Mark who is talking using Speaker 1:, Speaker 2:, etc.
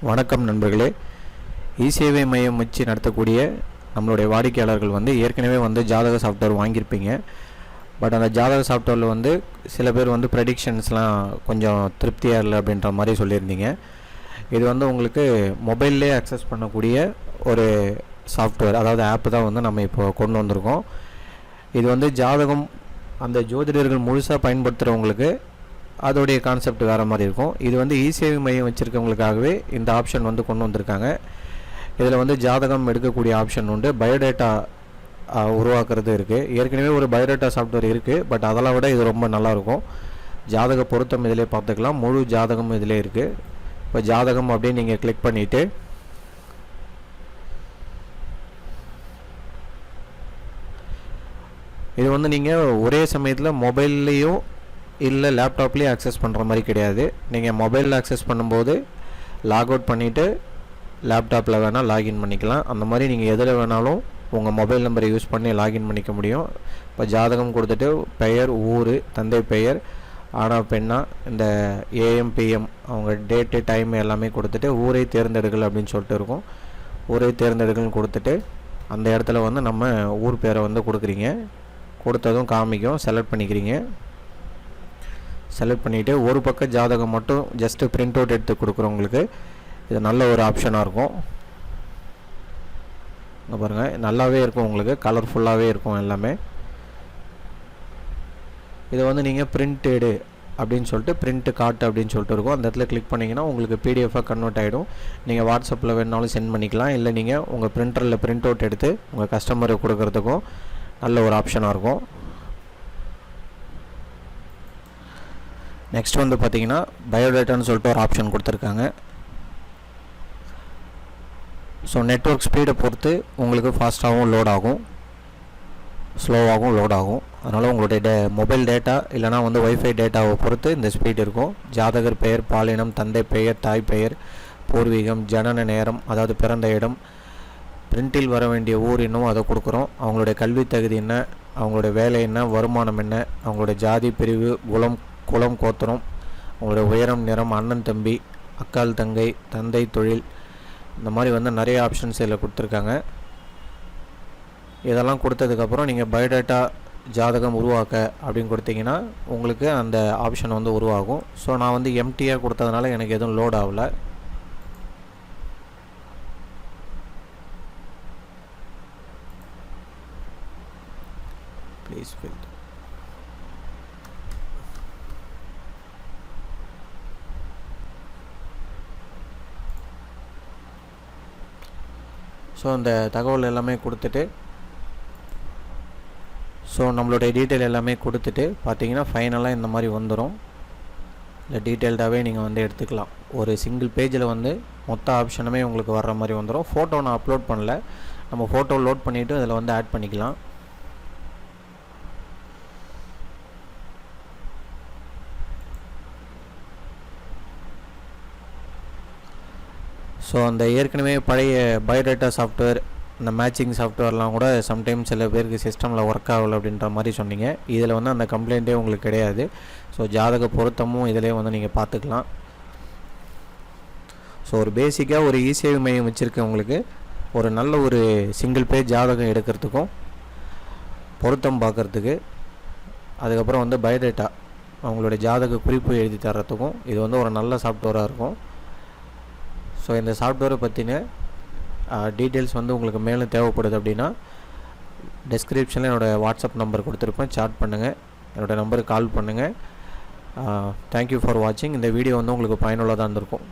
Speaker 1: வணக்கம் நண்பர்களே. இ-சேவை மையம் வச்சு நடத்தக்கூடிய நம்மளுடைய வாடிக்கையாளர்கள் ஏற்கனவே ஜாதக சாஃப்ட்வேர் வாங்கியிருப்பீங்க. பட் அந்த ஜாதக சாஃப்ட்வேரில் சில பேர் ப்ரெடிக்ஷன்ஸ்லாம் கொஞ்சம் திருப்தியாக இல்லை அப்படின்ற மாதிரி சொல்லியிருந்தீங்க. இது உங்களுக்கு மொபைல்லே அக்சஸ் பண்ணக்கூடிய ஒரு சாஃப்ட்வேர், அதாவது ஆப் தான் நம்ம இப்போ கொண்டு வந்திருக்கோம். இது ஜாதகம் அந்த ஜோதிடர்கள் முழுசாக பயன்படுத்துகிறவங்களுக்கு அதோடைய கான்செப்ட் வேறு மாதிரி இருக்கும். இது இ-சேவை மையம் வச்சுருக்கவங்களுக்காகவே இந்த ஆப்ஷன் கொண்டு வந்திருக்காங்க. இதில் ஜாதகம் எடுக்கக்கூடிய ஆப்ஷன் உண்டு, பயோடேட்டா உருவாக்குறது இருக்குது. ஏற்கனவே ஒரு பயோடேட்டா சாஃப்ட்வேர் இருக்குது, பட் அதெல்லாம் விட இது ரொம்ப நல்லாயிருக்கும். ஜாதக பொருத்தம் இதிலே பார்த்துக்கலாம், முழு ஜாதகம் இதிலே இருக்குது. இப்போ ஜாதகம் அப்படின்னு நீங்கள் கிளிக் பண்ணிவிட்டு இது நீங்கள் ஒரே சமயத்தில் மொபைல்லையும் இல்லை லேப்டாப்லேயே அக்சஸ் பண்ணுற மாதிரி கிடையாது. நீங்கள் மொபைலில் அக்சஸ் பண்ணும்போது லாக் அவுட் பண்ணிவிட்டு லேப்டாப்பில் வேணால் லாகின் பண்ணிக்கலாம். அந்த மாதிரி நீங்கள் எதில் வேணாலும் உங்கள் மொபைல் நம்பரை யூஸ் பண்ணி லாகின் பண்ணிக்க முடியும். இப்போ ஜாதகம் கொடுத்துட்டு பெயர், ஊர், தந்தை பெயர், ஆனா பெண்ணா, இந்த ஏஎம் பிஎம் அவங்க டேட்டு டைம் எல்லாமே கொடுத்துட்டு ஊரை தேர்ந்தெடுக்கல் அப்படின்னு சொல்லிட்டு இருக்கும். ஊரை தேர்ந்தெடுக்கல்னு கொடுத்துட்டு அந்த இடத்துல நம்ம ஊர் பேரை கொடுக்குறீங்க. கொடுத்ததும் காமிக்கும், செலக்ட் பண்ணிக்கிறீங்க. செலக்ட் பண்ணிவிட்டு ஒரு பக்கம் ஜாதகம் மட்டும் ஜஸ்ட்டு பிரிண்ட் அவுட் எடுத்து கொடுக்குறவங்களுக்கு இது நல்ல ஒரு ஆப்ஷனாக இருக்கும். இங்கே பாருங்கள், நல்லாவே இருக்கும், உங்களுக்கு கலர்ஃபுல்லாகவே இருக்கும் எல்லாமே. இதை நீங்கள் பிரிண்டடு அப்படின்னு சொல்லிட்டு பிரிண்ட்டு காட்டு அப்படின்னு சொல்லிட்டு இருக்கும். அந்த இடத்துல கிளிக் பண்ணிங்கன்னா உங்களுக்கு பிடிஎஃபாக கன்வெர்ட் ஆகிடும். நீங்கள் வாட்ஸ்அப்பில் வேணாலும் சென்ட் பண்ணிக்கலாம், இல்லை நீங்கள் உங்கள் பிரிண்டரில் பிரிண்ட் அவுட் எடுத்து உங்கள் கஸ்டமருக்கு கொடுக்குறதுக்கும் நல்ல ஒரு ஆப்ஷனாக இருக்கும். நெக்ஸ்ட் பார்த்தீங்கன்னா பயோடேட்டான்னு சொல்லிட்டு ஒரு ஆப்ஷன் கொடுத்துருக்காங்க. ஸோ நெட்வொர்க் ஸ்பீடை பொறுத்து உங்களுக்கு ஃபாஸ்ட்டாகவும் லோட் ஆகும், ஸ்லோவாகவும் லோட் ஆகும். அதனால் உங்களுடைய மொபைல் டேட்டா இல்லைனா ஒய்ஃபை டேட்டாவை பொறுத்து இந்த ஸ்பீட் இருக்கும். ஜாதகர் பெயர், பாலினம், தந்தை பெயர், தாய் பெயர், பூர்வீகம், ஜனன நேரம், அதாவது பிறந்த இடம், பிரிண்டில் வர வேண்டிய ஊர் இன்னும் அதை கொடுக்குறோம். அவங்களுடைய கல்வி தகுதி என்ன, அவங்களுடைய வேலை என்ன, வருமானம் என்ன, அவங்களுடைய ஜாதி பிரிவு, குலம் கோத்திரம், அவங்களுடைய உயரம், நிறம், அண்ணன் தம்பி, அக்கால் தங்கை, தந்தை தொழில், இந்த மாதிரி நிறைய ஆப்ஷன்ஸ் இதில் கொடுத்துருக்காங்க. இதெல்லாம் கொடுத்ததுக்கப்புறம் நீங்கள் பயோடேட்டா ஜாதகம் உருவாக்க அப்படின்னு கொடுத்தீங்கன்னா உங்களுக்கு அந்த ஆப்ஷன் உருவாகும். ஸோ நான் எம்டியாக கொடுத்ததுனால எனக்கு எதுவும் லோட் ஆகலை. Please fill. ஸோ இந்த தகவல் எல்லாமே கொடுத்துட்டு நம்மளுடைய டீட்டெயில் எல்லாமே கொடுத்துட்டு பார்த்தீங்கன்னா ஃபைனலாக இந்த மாதிரி வந்துடும். இல்லை டீட்டெயில்டாகவே நீங்கள் எடுத்துக்கலாம். ஒரு சிங்கிள் பேஜில் மொத்த ஆப்ஷனுமே உங்களுக்கு வர்ற மாதிரி வந்துடும். ஃபோட்டோ நான் அப்லோட் பண்ணல, நம்ம ஃபோட்டோ லோட் பண்ணிவிட்டு அதில் ஆட் பண்ணிக்கலாம். ஸோ அந்த ஏற்கனவே பழைய பயோடேட்டா சாஃப்ட்வேர், இந்த மேட்சிங் சாஃப்ட்வேர்லாம் கூட சம்டைம்ஸ் சில பேருக்கு சிஸ்டமில் ஒர்க் ஆகலை அப்படின்ற மாதிரி சொன்னீங்க. இதில் அந்த கம்ப்ளைண்ட்டே உங்களுக்கு கிடையாது. ஸோ ஜாதக பொருத்தமும் இதிலே நீங்கள் பார்த்துக்கலாம். ஸோ ஒரு பேசிக்காக ஒரு இ-சேவை மையம் வச்சுருக்கவங்களுக்கு ஒரு நல்ல ஒரு சிங்கிள் பேஜ் ஜாதகம் எடுக்கிறதுக்கும் பொருத்தம் பார்க்குறதுக்கு, அதுக்கப்புறம் பயோடேட்டா அவங்களுடைய ஜாதக குறிப்பு எழுதி தர்றதுக்கும் இது ஒரு நல்ல சாஃப்ட்வேராக இருக்கும். ஸோ இந்த சாஃப்ட்வேரை பற்றின டீட்டெயில்ஸ் உங்களுக்கு மேலும் தேவைப்படுது அப்படின்னா டிஸ்கிரிப்ஷனில் என்னோடய வாட்ஸ்அப் நம்பர் கொடுத்துருப்பேன், சாட் பண்ணுங்கள், என்னோடய நம்பருக்கு கால் பண்ணுங்கள். தேங்க்யூ ஃபார் வாட்சிங். இந்த வீடியோ உங்களுக்கு பயனுள்ளதாக இருந்திருக்கும்.